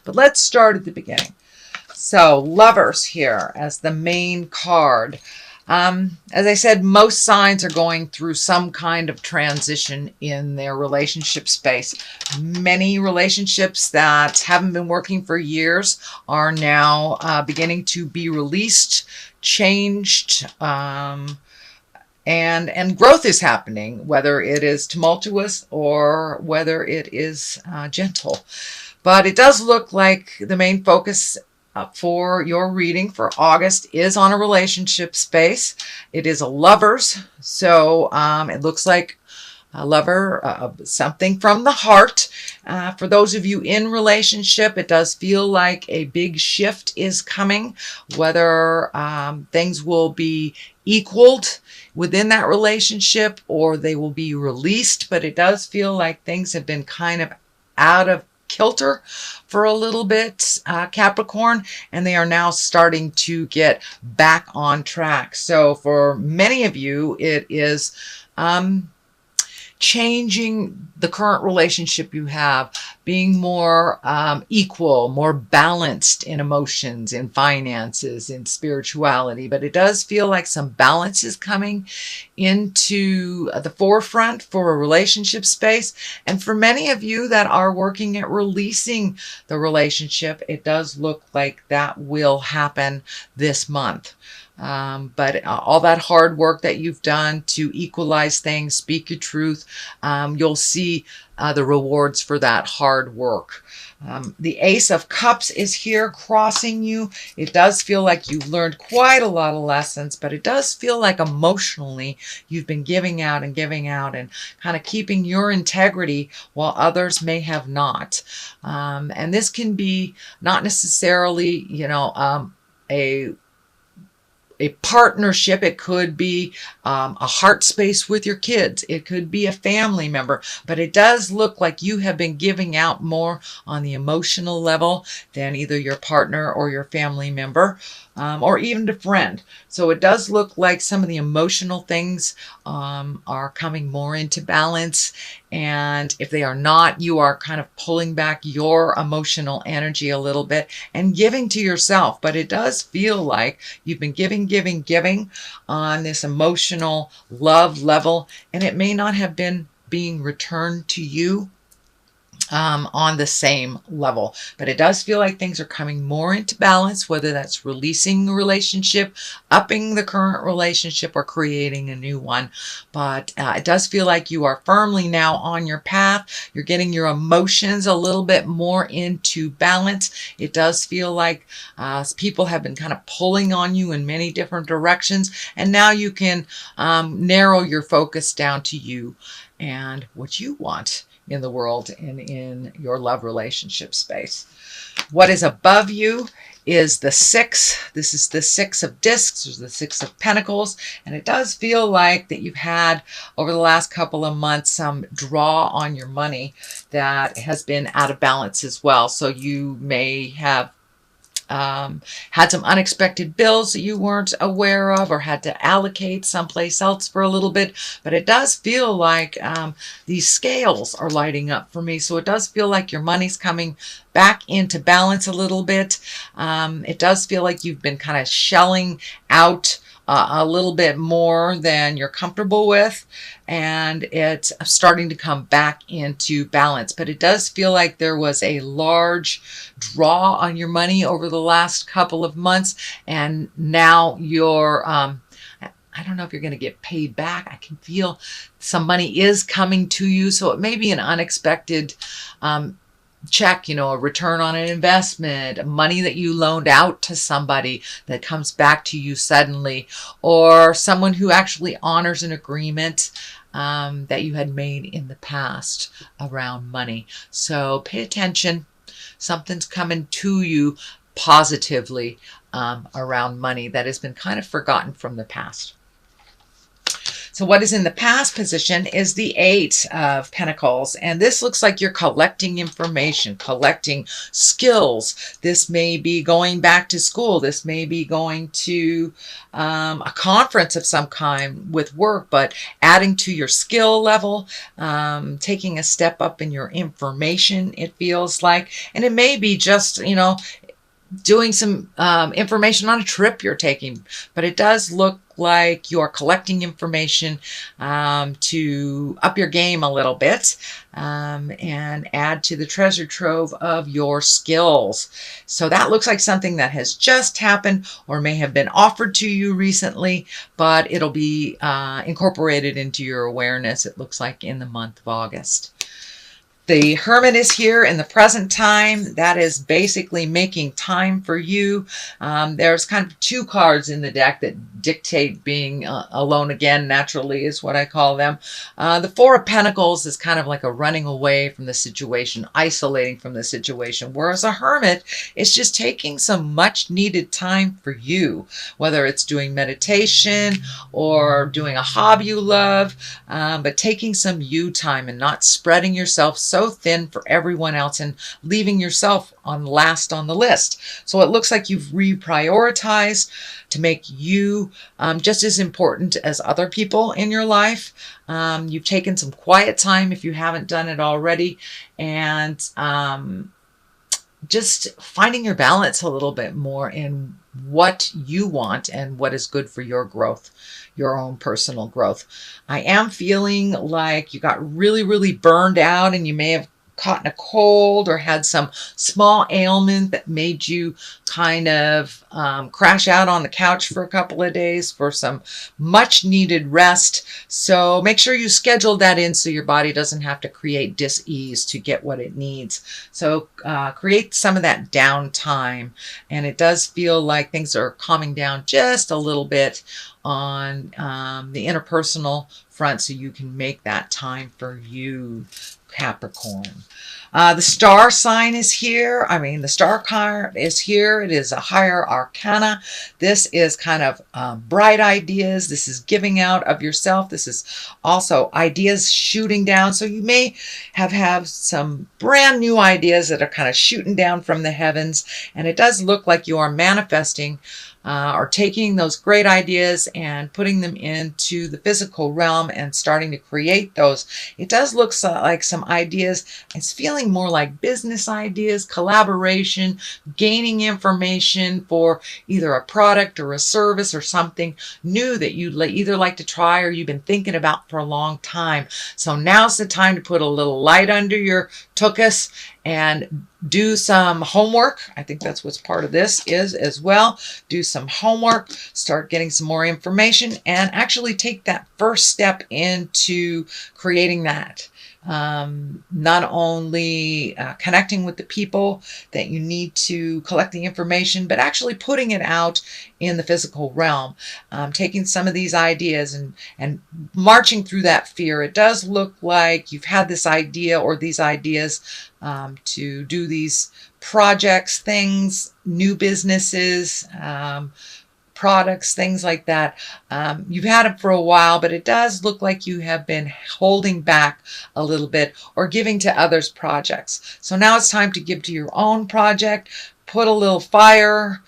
But let's start at the beginning. So Lovers here as the main card. As I said, most signs are going through some kind of transition in their relationship space. Many relationships that haven't been working for years are now beginning to be released, changed, and growth is happening, whether it is tumultuous or whether it is gentle. But it does look like the main focus for your reading for August is on a relationship space. It is a Lovers, so it looks like a lover, something from the heart. For those of you in relationship, it does feel like a big shift is coming, whether things will be equaled within that relationship or they will be released, but it does feel like things have been kind of out of kilter for a little bit, Capricorn, and they are now starting to get back on track. So for many of you, it is changing the current relationship you have, being more equal, more balanced in emotions, in finances, in spirituality. But it does feel like some balance is coming into the forefront for a relationship space. And for many of you that are working at releasing the relationship, it does look like that will happen this month. But all that hard work that you've done to equalize things, speak your truth, you'll see the rewards for that hard work. The Ace of Cups is here crossing you. It does feel like you've learned quite a lot of lessons, but it does feel like emotionally you've been giving out and kind of keeping your integrity while others may have not. And this can be not necessarily, a partnership. It could be a heart space with your kids. It could be a family member, but it does look like you have been giving out more on the emotional level than either your partner or your family member, or even a friend. So it does look like some of the emotional things are coming more into balance. And if they are not, you are kind of pulling back your emotional energy a little bit and giving to yourself. But it does feel like you've been giving on this emotional love level, and it may not have been being returned to you on the same level. But it does feel like things are coming more into balance, whether that's releasing a relationship, upping the current relationship, or creating a new one. But it does feel like you are firmly now on your path. You're getting your emotions a little bit more into balance. It does feel like people have been kind of pulling on you in many different directions, and now you can narrow your focus down to you and what you want in the world and in your love relationship space. What is above you is the 6. This is the 6 of discs, or the 6 of pentacles. And it does feel like that you've had over the last couple of months some draw on your money that has been out of balance as well. So you may have had some unexpected bills that you weren't aware of, or had to allocate someplace else for a little bit. But it does feel like these scales are lighting up for me. So it does feel like your money's coming back into balance a little bit. It does feel like you've been kind of shelling out a little bit more than you're comfortable with, and it's starting to come back into balance. But it does feel like there was a large draw on your money over the last couple of months, and now you're I don't know if you're going to get paid back. I can feel some money is coming to you, so it may be an unexpected check, a return on an investment, money that you loaned out to somebody that comes back to you suddenly, or someone who actually honors an agreement that you had made in the past around money. So pay attention. Something's coming to you positively around money that has been kind of forgotten from the past. So what is in the past position is the Eight of Pentacles. And this looks like you're collecting information, collecting skills. This may be going back to school. This may be going to a conference of some kind with work, but adding to your skill level, taking a step up in your information, it feels like. And it may be just, doing some information on a trip you're taking, but it does look like you're collecting information to up your game a little bit and add to the treasure trove of your skills. So that looks like something that has just happened or may have been offered to you recently, but it'll be incorporated into your awareness, it looks like, in the month of August. The Hermit is here in the present time. That is basically making time for you. There's kind of two cards in the deck that dictate being alone again, naturally, is what I call them. The Four of Pentacles is kind of like a running away from the situation, isolating from the situation, whereas a Hermit is just taking some much needed time for you, whether it's doing meditation or doing a hobby you love, but taking some you time and not spreading yourself so thin for everyone else and leaving yourself on last on the list. So it looks like you've reprioritized to make you just as important as other people in your life. You've taken some quiet time if you haven't done it already, and just finding your balance a little bit more in what you want and what is good for your growth, your own personal growth. I am feeling like you got really, really burned out, and you may have caught in a cold or had some small ailment that made you kind of crash out on the couch for a couple of days for some much needed rest. So make sure you schedule that in so your body doesn't have to create dis-ease to get what it needs. So create some of that downtime, and it does feel like things are calming down just a little bit on the interpersonal front, so you can make that time for you, Capricorn. The star sign is here. The star card is here. It is a higher arcana. This is kind of bright ideas. This is giving out of yourself. This is also ideas shooting down. So you may have some brand new ideas that are kind of shooting down from the heavens. And it does look like you are manifesting or taking those great ideas and putting them into the physical realm and starting to create those. It does look like some ideas. It's feeling more like business ideas, collaboration, gaining information for either a product or a service or something new that you'd either like to try or you've been thinking about for a long time. So now's the time to put a little light under your tuchus and do some homework. I think that's what's part of this is as well. Do some homework, start getting some more information, and actually take that first step into creating that. Not only connecting with the people that you need to collect the information, but actually putting it out in the physical realm, taking some of these ideas and marching through that fear. It does look like you've had this idea or these ideas to do these projects, things, new businesses, products, things like that. You've had it for a while, but it does look like you have been holding back a little bit or giving to others' projects. So now it's time to give to your own project, put a little fire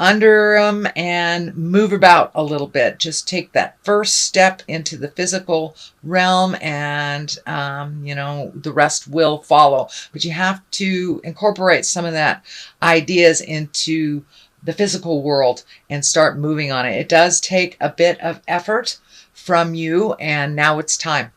under them and move about a little bit. Just take that first step into the physical realm, and the rest will follow. But you have to incorporate some of that ideas into the physical world and start moving on it. It does take a bit of effort from you, and now it's time.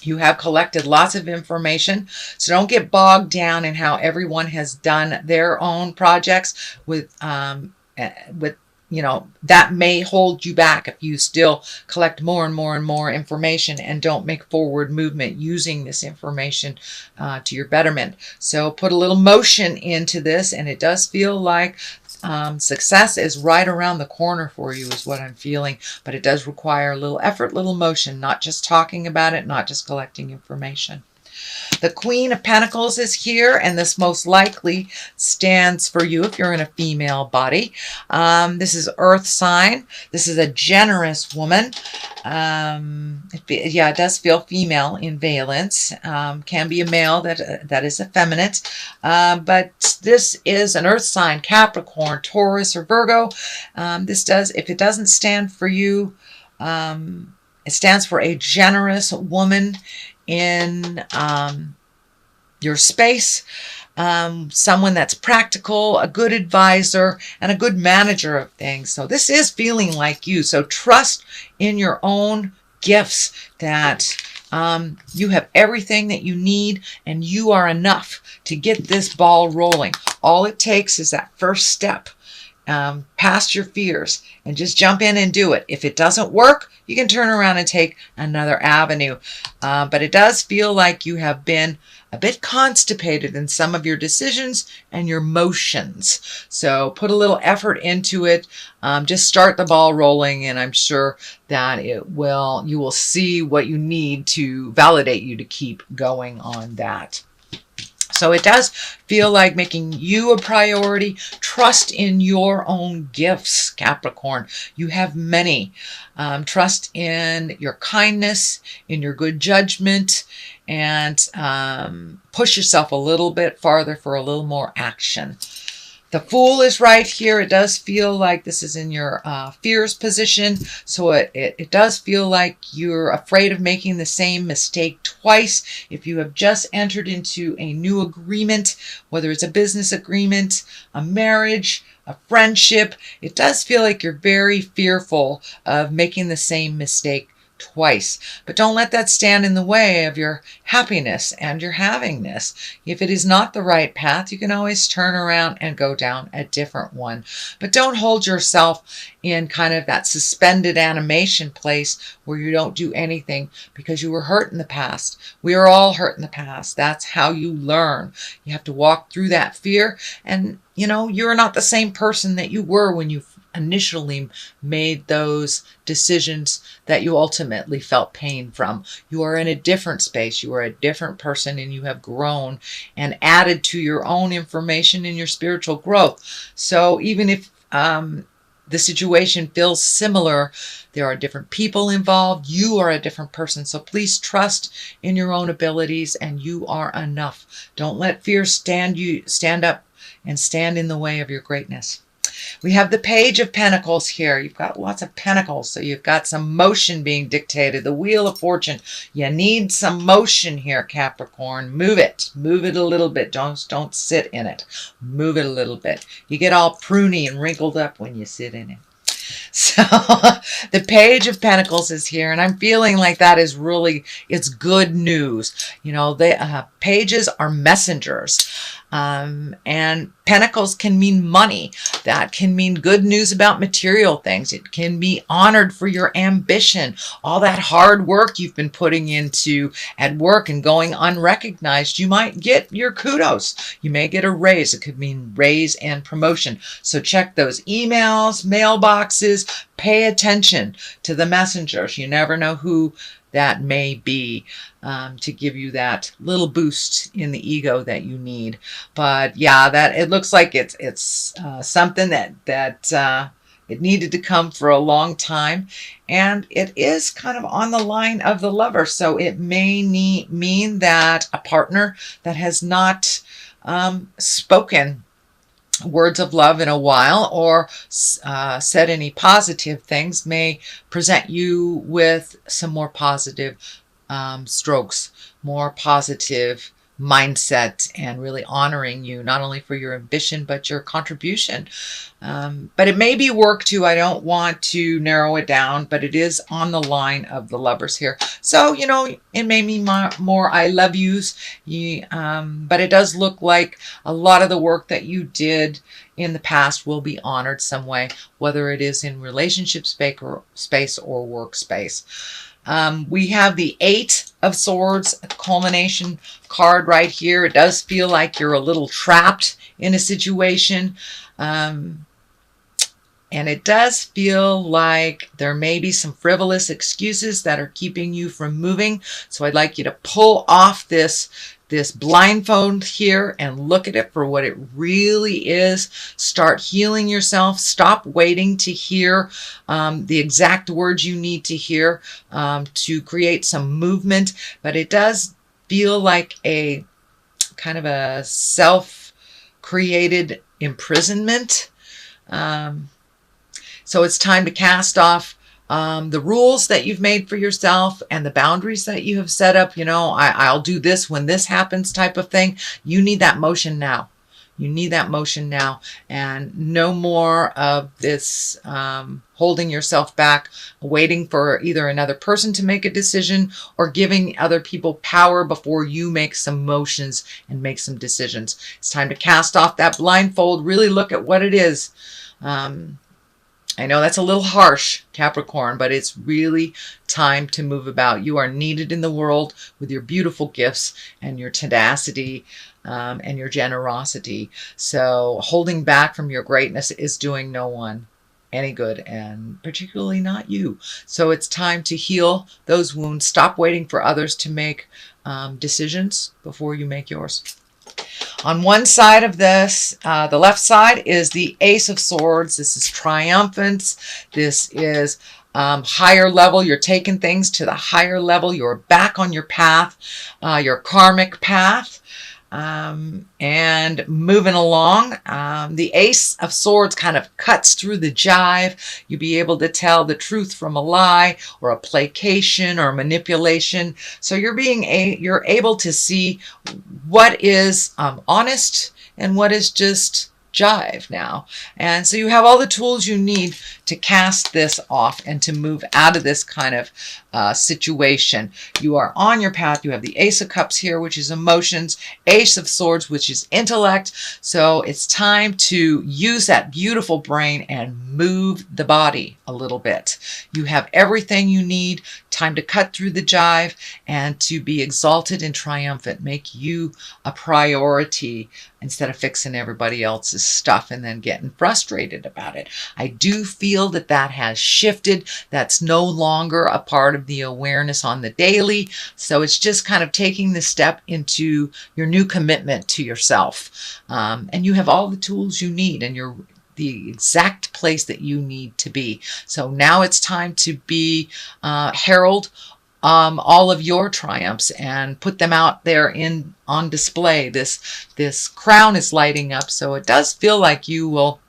You have collected lots of information, so don't get bogged down in how everyone has done their own projects with that may hold you back if you still collect more and more and more information and don't make forward movement using this information to your betterment. So put a little motion into this, and it does feel like success is right around the corner for you is what I'm feeling, but it does require a little effort, little motion, not just talking about it, not just collecting information. The Queen of Pentacles is here, and this most likely stands for you if you're in a female body. This is Earth sign. This is a generous woman. It does feel female in valence. Can be a male that is effeminate. But this is an Earth sign, Capricorn, Taurus, or Virgo. If it doesn't stand for you, it stands for a generous woman in your space, someone that's practical, a good advisor, and a good manager of things. So this is feeling like you. So trust in your own gifts that you have everything that you need, and you are enough to get this ball rolling. All it takes is that first step past your fears and just jump in and do it. If it doesn't work, you can turn around and take another avenue. But it does feel like you have been a bit constipated in some of your decisions and your motions. So put a little effort into it. Just start the ball rolling, and I'm sure that you will see what you need to validate you to keep going on that. So it does feel like making you a priority. Trust in your own gifts, Capricorn. You have many. Trust in your kindness, in your good judgment, and push yourself a little bit farther for a little more action. The Fool is right here. It does feel like this is in your fears position. So it does feel like you're afraid of making the same mistake twice. If you have just entered into a new agreement, whether it's a business agreement, a marriage, a friendship, it does feel like you're very fearful of making the same mistake twice. But don't let that stand in the way of your happiness and your havingness. If it is not the right path, you can always turn around and go down a different one. But don't hold yourself in kind of that suspended animation place where you don't do anything because you were hurt in the past. We are all hurt in the past. That's how you learn. You have to walk through that fear, and you're not the same person that you were when you initially made those decisions that you ultimately felt pain from. You are in a different space. You are a different person, and you have grown and added to your own information in your spiritual growth. So even if the situation feels similar, there are different people involved. You are a different person. So please trust in your own abilities, and you are enough. Don't let fear stand up and stand in the way of your greatness. We have the Page of Pentacles here. You've got lots of pentacles, so you've got some motion being dictated. The Wheel of Fortune. You need some motion here, Capricorn. Move it. Move it a little bit. Don't sit in it. Move it a little bit. You get all pruny and wrinkled up when you sit in it. So the Page of Pentacles is here, and I'm feeling like that is really, it's good news. Pages are messengers. And pentacles can mean money. That can mean good news about material things. It can be honored for your ambition. All that hard work you've been putting into at work and going unrecognized. You might get your kudos. You may get a raise. It could mean raise and promotion. So check those emails, mailboxes. Pay attention to the messengers. You never know who that may be to give you that little boost in the ego that you need. But yeah, that it looks like it's something that it needed to come for a long time, and it is kind of on the line of the Lover. So it may mean that a partner that has not spoken words of love in a while, or said any positive things, may present you with some more positive strokes, more positive mindset, and really honoring you, not only for your ambition, but your contribution. But it may be work too. I don't want to narrow it down, but it is on the line of the Lovers here. So, it may mean more I love yous, but it does look like a lot of the work that you did in the past will be honored some way, whether it is in relationship space or workspace. We have the Eight of Swords, a culmination card right here. It does feel like you're a little trapped in a situation. And it does feel like there may be some frivolous excuses that are keeping you from moving. So I'd like you to pull off this blindfold here and look at it for what it really is. Start healing yourself. Stop waiting to hear the exact words you need to hear to create some movement. But it does feel like a kind of a self-created imprisonment. So it's time to cast off the rules that you've made for yourself and the boundaries that you have set up. You know, I'll do this when this happens type of thing. You need that motion now. You need that motion now, and no more of this holding yourself back, waiting for either another person to make a decision or giving other people power before you make some motions and make some decisions. It's time to cast off that blindfold, really look at what it is. I know that's a little harsh, Capricorn, but it's really time to move about. You are needed in the world with your beautiful gifts and your tenacity and your generosity. So holding back from your greatness is doing no one any good, and particularly not you. So it's time to heal those wounds. Stop waiting for others to make decisions before you make yours. On one side of this, the left side, is the Ace of Swords. This is triumphance. This is higher level. You're taking things to the higher level. You're back on your path, your karmic path, and moving along. The Ace of Swords kind of cuts through the jive. You'll be able to tell the truth from a lie or a placation or manipulation. So you're able to see what is honest and what is just jive now. And so you have all the tools you need to cast this off and to move out of this kind of situation. You are on your path. You have the Ace of Cups here, which is emotions, Ace of Swords, which is intellect. So it's time to use that beautiful brain and move the body a little bit. You have everything you need. Time to cut through the jive and to be exalted and triumphant. Make you a priority instead of fixing everybody else's stuff and then getting frustrated about it. I do feel that that has shifted. That's no longer a part of the awareness on the daily. So it's just kind of taking the step into your new commitment to yourself. And you have all the tools you need, and you're the exact place that you need to be. So now it's time to be herald all of your triumphs and put them out there on display. This crown is lighting up, so it does feel like you will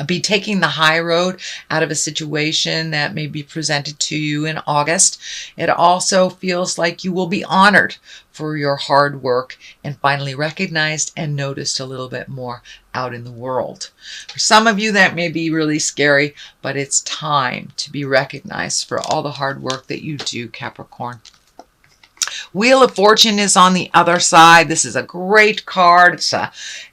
be taking the high road out of a situation that may be presented to you in August. It also feels like you will be honored for your hard work and finally recognized and noticed a little bit more out in the world. For some of you, that may be really scary, but it's time to be recognized for all the hard work that you do, Capricorn. Wheel of Fortune is on the other side. This is a great card.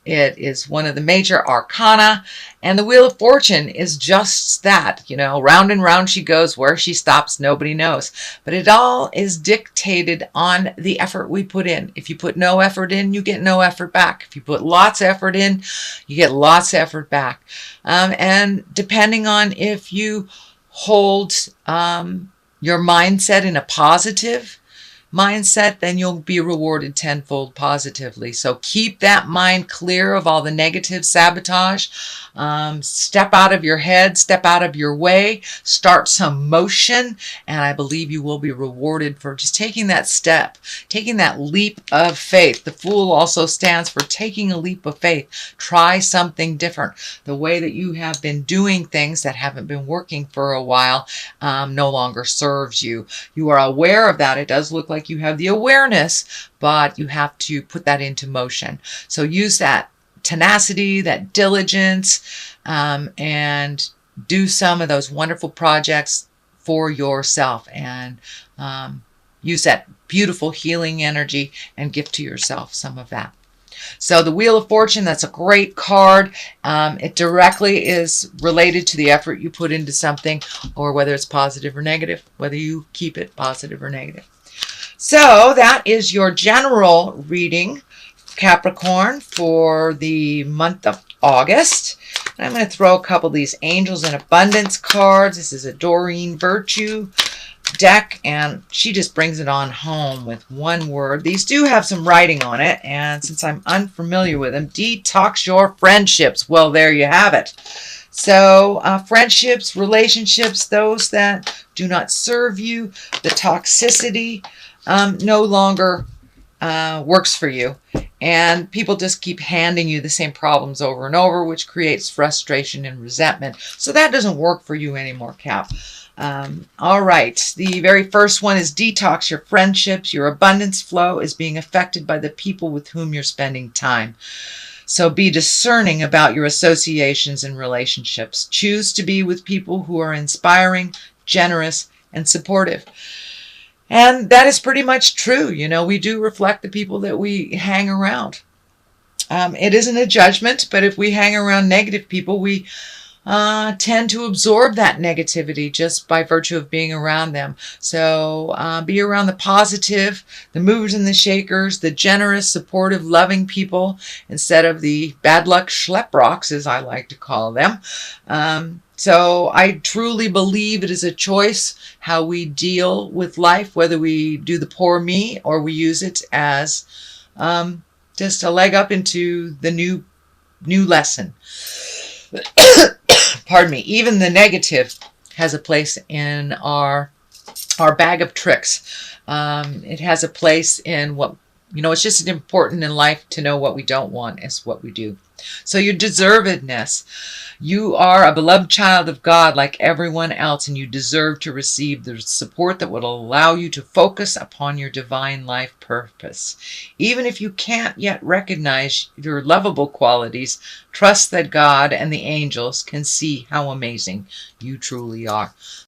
It is one of the major arcana. And the Wheel of Fortune is just that. You know, round and round she goes. Where she stops, nobody knows. But it all is dictated on the effort we put in. If you put no effort in, you get no effort back. If you put lots of effort in, you get lots of effort back. And depending on if you hold your mindset in a positive mindset, then you'll be rewarded tenfold positively. So keep that mind clear of all the negative sabotage. Step out of your head, step out of your way, start some motion, and I believe you will be rewarded for just taking that step, taking that leap of faith. The Fool also stands for taking a leap of faith. Try something different. The way that you have been doing things that haven't been working for a while no longer serves you. You are aware of that. It does look like you have the awareness, but you have to put that into motion. So use that tenacity, that diligence, and do some of those wonderful projects for yourself, and use that beautiful healing energy and gift to yourself some of that. So the Wheel of Fortune, that's a great card. It directly is related to the effort you put into something, or whether it's positive or negative, whether you keep it positive or negative. So that is your general reading Capricorn, for the month of August. I'm going to throw a couple of these Angels in Abundance cards. This is a Doreen Virtue deck, and she just brings it on home with one word. These do have some writing on it, and since I'm unfamiliar with them, detox your friendships. Well, there you have it. So friendships, relationships, those that do not serve you, the toxicity no longer works for you. And people just keep handing you the same problems over and over, which creates frustration and resentment. So that doesn't work for you anymore, Cap. All right. The very first one is detox your friendships. Your abundance flow is being affected by the people with whom you're spending time. So be discerning about your associations and relationships. Choose to be with people who are inspiring, generous, and supportive. And that is pretty much true. You know, we do reflect the people that we hang around. It isn't a judgment, but if we hang around negative people, we tend to absorb that negativity just by virtue of being around them. So be around the positive, the movers and the shakers, the generous, supportive, loving people, instead of the bad luck schleprocks, as I like to call them. So I truly believe it is a choice how we deal with life, whether we do the poor me or we use it as just a leg up into the new lesson. Pardon me. Even the negative has a place in our bag of tricks. It has a place in what, you know, it's just as important in life to know what we don't want as what we do. So your deservedness. You are a beloved child of God like everyone else, and you deserve to receive the support that will allow you to focus upon your divine life purpose. Even if you can't yet recognize your lovable qualities, trust that God and the angels can see how amazing you truly are.